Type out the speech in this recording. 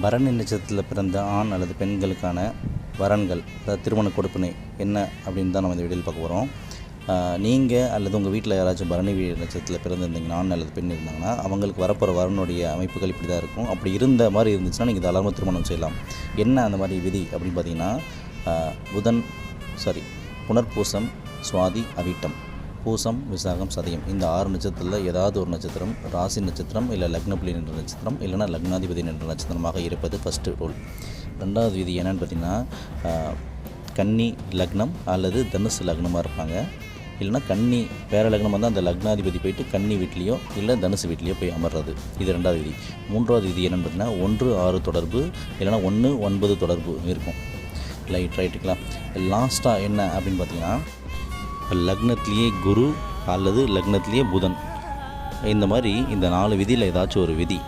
பரணி நட்சத்திரத்தில் பிறந்த ஆண் அல்லது பெண்களுக்கான வரன்கள், அதாவது திருமண கொடுப்பினை என்ன அப்படின்னு தான் நம்ம இந்த வீடியோவில் பார்க்க போகிறோம். நீங்கள் அல்லது உங்கள் வீட்டில் யாராச்சும் பரணி நட்சத்திரத்தில் பிறந்திருந்தீங்கன்னா, ஆண் அல்லது பெண் இருந்தாங்கன்னா, அவங்களுக்கு வரப்போகிற வரனுடைய அமைப்புகள் இப்படி தான் இருக்கும். அப்படி இருந்த மாதிரி இருந்துச்சுன்னா நீங்கள் தாராளமாக திருமணம் செய்யலாம். என்ன அந்த மாதிரி விதி அப்படின்னு பார்த்தீங்கன்னா, புனர்பூசம், சுவாதி, அவிட்டம், பூசம், விசாகம், சதயம் இந்த 6 நட்சத்திரத்தில் ஏதாவது ஒரு நட்சத்திரம் ராசி நட்சத்திரம் இல்லை லக்னப்புலி என்ற நட்சத்திரம் இல்லைனா லக்னாதிபதி என்ற நட்சத்திரமாக இருப்பது ஃபஸ்ட்டு ரூல். ரெண்டாவது விதி என்னென்னு பார்த்திங்கன்னா, கன்னி லக்னம் அல்லது தனுசு லக்னமாக இருப்பாங்க. இல்லைனா கன்னி வேறு லக்னம் வந்து அந்த லக்னாதிபதி போயிட்டு கன்னி வீட்லேயோ இல்லை தனுசு வீட்லேயோ போய் அமர்றது. இது ரெண்டாவது விதி. மூன்றாவது விதி என்னென்னு பார்த்தீங்கன்னா, 1-6 தொடர்பு இல்லைனா 1-9 தொடர்பு இருக்கும். ரைட்டுங்களா. லாஸ்ட்டாக என்ன அப்படின்னு பார்த்தீங்கன்னா, லக்னத்திலேயே குரு அல்லது லக்னத்திலேயே புதன், இந்த மாதிரி இந்த 4 விதியில் ஏதாச்சும் ஒரு விதி